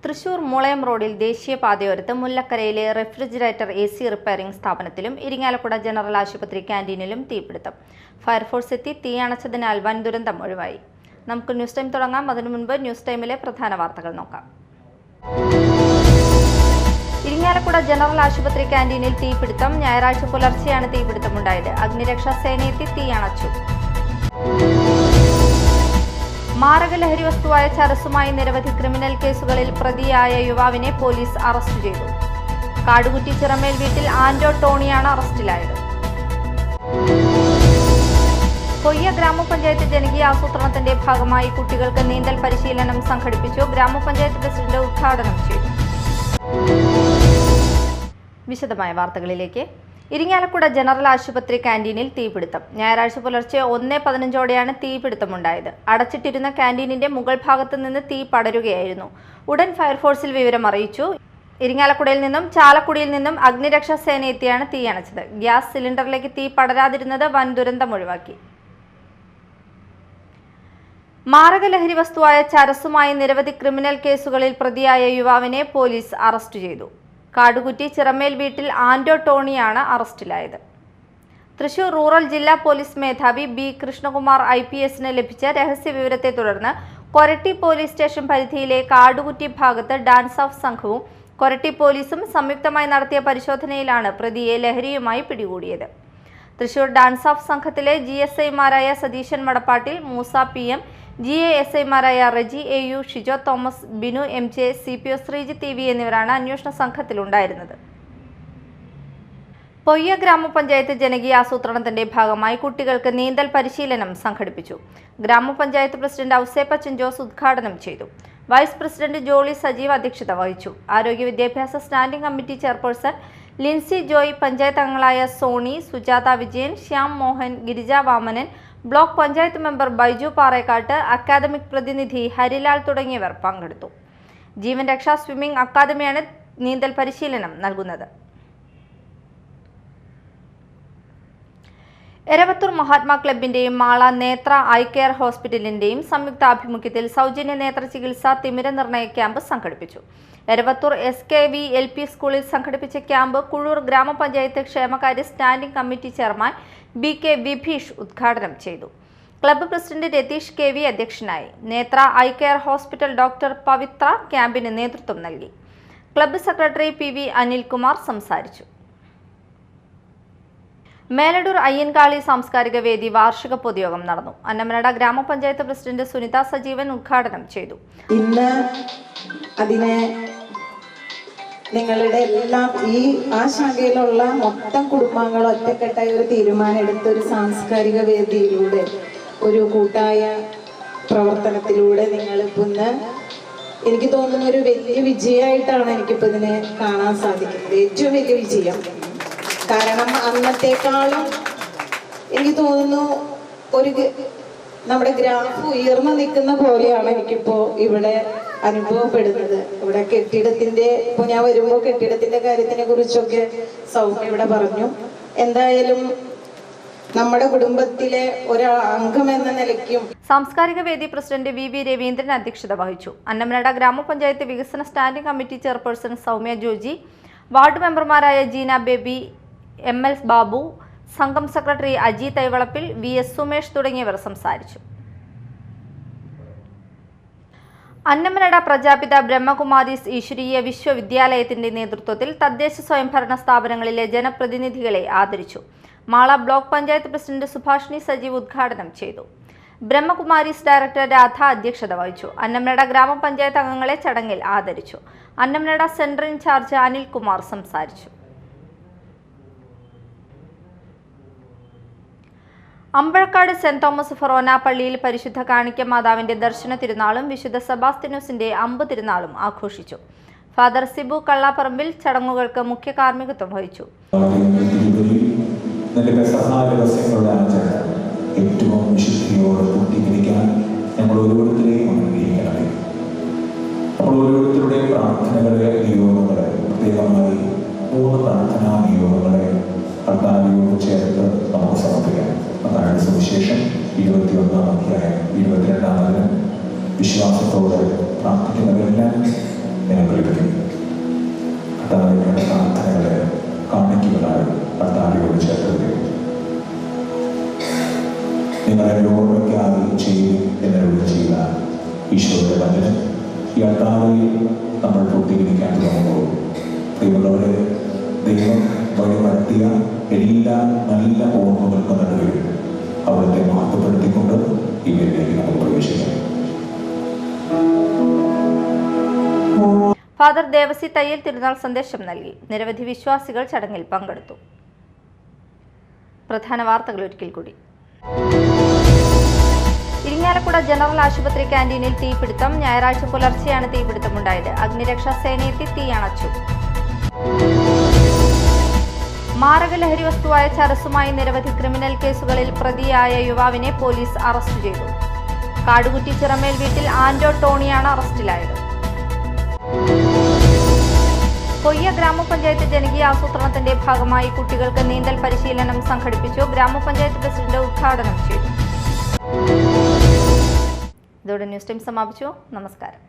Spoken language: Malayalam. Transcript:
തൃശൂർ മുളയം റോഡിൽ ദേശീയപാതയോരത്ത് മുല്ലക്കരയിലെ റെഫ്രിജറേറ്റർ AC റിപ്പയറിംഗ് സ്ഥാപനത്തിലും ഇരിങ്ങാലക്കുട ജനറൽ ആശുപത്രി ക്യാന്റീനിലും തീപിടുത്തം. ഫയർഫോഴ്സ് എത്തി തീയണച്ചതിനാൽ വൻ ദുരന്തം ഒഴിവായി. നമുക്ക് ന്യൂസ് ടൈം തുടങ്ങാം. അതിനു മുൻപ് ന്യൂസ് ടൈമിലെ പ്രധാന വാർത്തകൾ നോക്കാം. ഇരിങ്ങാലക്കുട ജനറൽ ആശുപത്രി ക്യാന്റീനിൽ തീപിടുത്തം. ഞായറാഴ്ച പുലർച്ചെയാണ് തീപിടുത്തമുണ്ടായത്. അഗ്നിരക്ഷാ സേന എത്തി തീയണച്ചു. മാരകലഹരി വസ്തുവായ ചരസുമായി നിരവധി ക്രിമിനൽ കേസുകളിൽ പ്രതിയായ യുവാവിനെ പോലീസ് അറസ്റ്റ് ചെയ്തു. കാടുകുറ്റി ചിറമേൽ വീട്ടിൽ ആന്റോ ടോണിയാണ് അറസ്റ്റിലായത്. കൊയ്യ ഗ്രാമപഞ്ചായത്ത് ജനകീയ ആസൂത്രണത്തിന്റെ ഭാഗമായി കുട്ടികൾക്ക് നീന്തൽ പരിശീലനം സംഘടിപ്പിച്ചു. ഗ്രാമപഞ്ചായത്ത് പ്രസിഡന്റ് ഉദ്ഘാടനം ചെയ്തു. വിശദമായ വാർത്തകളിലേക്ക്. ഇരിങ്ങാലക്കുട ജനറൽ ആശുപത്രി ക്യാന്റീനിൽ തീപിടുത്തം. ഞായറാഴ്ച പുലർച്ചെ 1:15 തീപിടുത്തമുണ്ടായത്. അടച്ചിട്ടിരുന്ന ക്യാന്റീനിന്റെ മുകൾ ഭാഗത്ത് നിന്ന് തീ പടരുകയായിരുന്നു. ഉടൻ ഫയർഫോഴ്സിൽ വിവരം അറിയിച്ചു. ഇരിങ്ങാലക്കുടയിൽ നിന്നും ചാലക്കുടിയിൽ നിന്നും അഗ്നിരക്ഷാ സേന എത്തിയാണ് തീയണച്ചത്. ഗ്യാസ് സിലിണ്ടറിലേക്ക് തീ പടരാതിരുന്നത് വൻ ദുരന്തം ഒഴിവാക്കി. മാരകലഹരി വസ്തുവായ ചരസുമായി നിരവധി ക്രിമിനൽ കേസുകളിൽ പ്രതിയായ യുവാവിനെ പോലീസ് അറസ്റ്റ് ചെയ്തു. കാടുകുറ്റി ചിറമേൽ വീട്ടിൽ ആന്റോ ടോണിയാണ് അറസ്റ്റിലായത്. തൃശൂർ റൂറൽ ജില്ലാ പോലീസ് മേധാവി B. കൃഷ്ണകുമാർ IPSന് ലഭിച്ച രഹസ്യ വിവരത്തെ തുടർന്ന് കൊരട്ടി പോലീസ് സ്റ്റേഷൻ പരിധിയിലെ കാടുകുറ്റി ഭാഗത്ത് ഡാൻസ് ഓഫ് സംഘവും കൊരട്ടി പോലീസും സംയുക്തമായി നടത്തിയ പരിശോധനയിലാണ് പ്രതിയെ ലഹരിയുമായി പിടികൂടിയത്. തൃശൂർ ഡാൻസ് ഓഫ് സംഘത്തിലെ GSIമാരായ സതീശൻ മടപ്പാട്ടിൽ, മൂസ PM, GASIമാരായ Reji AU, Shijo Thomas, Binu MJ, CPO Sreejith TV എന്നിവരാണ് അന്വേഷണ സംഘത്തിലുണ്ടായിരുന്നത്. കൊയ്യ ഗ്രാമപഞ്ചായത്ത് ജനകീയ ആസൂത്രണത്തിന്റെ ഭാഗമായി കുട്ടികൾക്ക് നീന്തൽ പരിശീലനം സംഘടിപ്പിച്ചു. ഗ്രാമപഞ്ചായത്ത് പ്രസിഡന്റ് ഔസേപ്പച്ചൻ ജോസ് ഉദ്ഘാടനം ചെയ്തു. വൈസ് പ്രസിഡന്റ് ജോളി സജീവ് അധ്യക്ഷത വഹിച്ചു. ആരോഗ്യ വിദ്യാഭ്യാസ standing committee chairperson Lincy Joy, panchayat അംഗങ്ങളായ Soni, Sujatha Vijayan, Shyam Mohan, Girija Vamanan, block panchayat member Baiju Parekkatt, academic പ്രതിനിധി ഹരിലാൽ തുടങ്ങിയവർ പങ്കെടുത്തു. ജീവൻ രക്ഷാ സ്വിമ്മിംഗ് അക്കാദമിയാണ് നീന്തൽ പരിശീലനം നൽകുന്നത്. എരവത്തൂർ മഹാത്മാ ക്ലബിന്റെയും മാള നേത്ര ഐ കെയർ ഹോസ്പിറ്റലിന്റെയും സംയുക്താഭിമുഖ്യത്തിൽ സൗജന്യ നേത്ര ചികിത്സാ തിമിര നിർണയ ക്യാമ്പ് സംഘടിപ്പിച്ചു. എരവത്തൂർ SKV LP സ്കൂളിൽ സംഘടിപ്പിച്ച ക്യാമ്പ് കുഴൂർ ഗ്രാമപഞ്ചായത്ത് ക്ഷേമകാര്യ standing committee chairman BK Vibheesh ഉദ്ഘാടനം ചെയ്തു. ക്ലബ്ബ് പ്രസിഡന്റ് രതീഷ് KV അധ്യക്ഷനായി. നേത്ര ഐ കെയർ ഹോസ്പിറ്റൽ ഡോക്ടർ പവിത്ര ക്യാമ്പിന് നേതൃത്വം നൽകി. ക്ലബ്ബ് സെക്രട്ടറി PV അനിൽകുമാർ സംസാരിച്ചു. മേലടൂർ അയ്യൻകാളി സാംസ്കാരിക വേദി വാർഷിക പൊതുയോഗം നടന്നു. അന്നമനട ഗ്രാമപഞ്ചായത്ത് പ്രസിഡന്റ് സുനിത സജീവൻ ഉദ്ഘാടനം ചെയ്തു. ഇന്ന് അതിനെ നിങ്ങളുടെ എല്ലാം ആ ശാഖയിലുള്ള മൊത്തം കുടുംബാംഗങ്ങൾ ഒറ്റക്കെട്ടായി ഒരു തീരുമാനം എടുത്ത ഒരു സാംസ്കാരിക വേദിയിലൂടെ ഒരു കൂട്ടായ പ്രവർത്തനത്തിലൂടെ നിങ്ങളിപ്പോൾ ഇന്ന് എനിക്ക് തോന്നുന്ന ഒരു വലിയ വിജയമായിട്ടാണ് എനിക്കിപ്പോൾ ഇതിനെ കാണാൻ സാധിക്കുന്നത്. ഏറ്റവും വലിയ വിജയം. കാരണം അന്നത്തെക്കാളും എനിക്ക് തോന്നുന്നു നമ്മുടെ ഗ്രാഫ് ഉയർന്നു നിൽക്കുന്ന പോലെയാണ് എനിക്കിപ്പോ ഇവിടെ അനുഭവപ്പെടുന്നത്. ഇവിടെ ഇപ്പൊ ഞാൻ വരുമ്പോൾ കെട്ടിടത്തിന്റെ കാര്യത്തിനെ കുറിച്ചൊക്കെ സൗമ്യ ഇവിടെ പറഞ്ഞു. എന്തായാലും നമ്മുടെ കുടുംബത്തിലെ ഒരംഗം എന്ന നിലയ്ക്കും. സാംസ്കാരിക വേദി പ്രസിഡന്റ് VV രവീന്ദ്രൻ അധ്യക്ഷത വഹിച്ചു. അന്നമനട ഗ്രാമപഞ്ചായത്ത് വികസന standing committee chairperson Soumya Joji, ward മെമ്പർമാരായ ജീന ബേബി, ML ബാബു, സംഘം സെക്രട്ടറി അജി തൈവളപ്പിൽ, VS സുമേഷ് തുടങ്ങിയവർ സംസാരിച്ചു. അന്നമനട പ്രജാപിത ബ്രഹ്മകുമാരീസ് ഈശ്വരീയ വിശ്വവിദ്യാലയത്തിന്റെ നേതൃത്വത്തിൽ തദ്ദേശ സ്വയംഭരണ സ്ഥാപനങ്ങളിലെ ജനപ്രതിനിധികളെ ആദരിച്ചു. മാള ബ്ലോക്ക് പഞ്ചായത്ത് പ്രസിഡന്റ് സുഭാഷിണി സജീവ് ഉദ്ഘാടനം ചെയ്തു. ബ്രഹ്മകുമാരീസ് ഡയറക്ടർ രാധ അധ്യക്ഷത വഹിച്ചു. അന്നമനട ഗ്രാമപഞ്ചായത്ത് അംഗങ്ങളെ ചടങ്ങിൽ ആദരിച്ചു. അന്നമനട സെന്റർ ഇൻചാർജ് അനിൽകുമാർ സംസാരിച്ചു. അമ്പഴക്കാട് സെന്റ് തോമസ് ഫൊറോന പള്ളിയിൽ പരിശുദ്ധ കാണിക്ക മാതാവിന്റെ ദർശന തിരുനാളും വിശുദ്ധ സെബാസ്ത്യനോസിന്റെ അമ്പ് തിരുനാളും ആഘോഷിച്ചു. ഫാദർ സിബു കള്ളാപ്പറമ്പിൽ ചടങ്ങുകൾക്ക് മുഖ്യ കാർമ്മികത്വം വഹിച്ചു. ചേർത്ത് നമുക്ക് സമർപ്പിക്കാം. അതാണ് സുവിശേഷം 21-ാം അധ്യായം 22-ാം വചനം. വിശ്വാസത്തോടെ പ്രാർത്ഥിക്കുന്നവരെല്ലാം നിങ്ങൾക്ക് ലഭിക്കും. കർത്താവിന്റെ പ്രാർത്ഥനകളെ കാണിക്കുകകളായി കർത്താവിനോട് ചേർത്ത് വരും. നിങ്ങളെ ഓർമ്മയ്ക്കായി ചെയ്യും എന്നോട് ചെയ്ത ഈശോയുടെ വചനം ഈ അത്താഴയിൽ നമ്മൾ പൂർത്തീകരിക്കാൻ തുടങ്ങുമ്പോൾ പ്രിയമുള്ളവരെ, ദൈവം വഴിപ്പെടുത്തിയ എല്ലാ നല്ല ഓർമ്മകൾക്ക് നടുവിൽ അവിടുത്തെ മാറ്റപ്പെടുത്തിക്കൊണ്ട് ഈ വീട്ടിലേക്ക് നമുക്ക് പ്രവേശിക്കാം. ഫാദർ ദേവസി തയ്യൽ തിരുനാൾ സന്ദേശം നൽകി. നിരവധി വിശ്വാസികൾ ചടങ്ങിൽ പങ്കെടുത്തു. പ്രധാന വാർത്തകൾ ഒരിക്കൽ കൂടി. ഇരിങ്ങാലക്കുട ജനറൽ ആശുപത്രി ക്യാന്റീനിൽ തീപിടുത്തം. ഞായറാഴ്ച പുലർച്ചെയാണ് തീപിടുത്തമുണ്ടായത്. അഗ്നിരക്ഷാ സേനയെത്തി തീ അണച്ചു. മാരക ലഹരി വസ്തുവായ ചരസുമായി നിരവധി ക്രിമിനൽ കേസുകളിൽ പ്രതിയായ യുവാവിനെ പോലീസ് അറസ്റ്റ് ചെയ്തു. കാടുകുറ്റി ചിറമേൽ വീട്ടിൽ ആന്റോ ടോണിയാണ് അറസ്റ്റിലായത്. കൊയ്യ ഗ്രാമപഞ്ചായത്ത് ജനകീയ ആസൂത്രണത്തിന്റെ ഭാഗമായി കുട്ടികൾക്ക് നീന്തൽ പരിശീലനം സംഘടിപ്പിച്ചു. ഗ്രാമപഞ്ചായത്ത് പ്രസിഡന്റ് ഉദ്ഘാടനം ചെയ്തു. ഇതോടെ ന്യൂസ് ടൈം സമാപിച്ചു. നമസ്കാരം.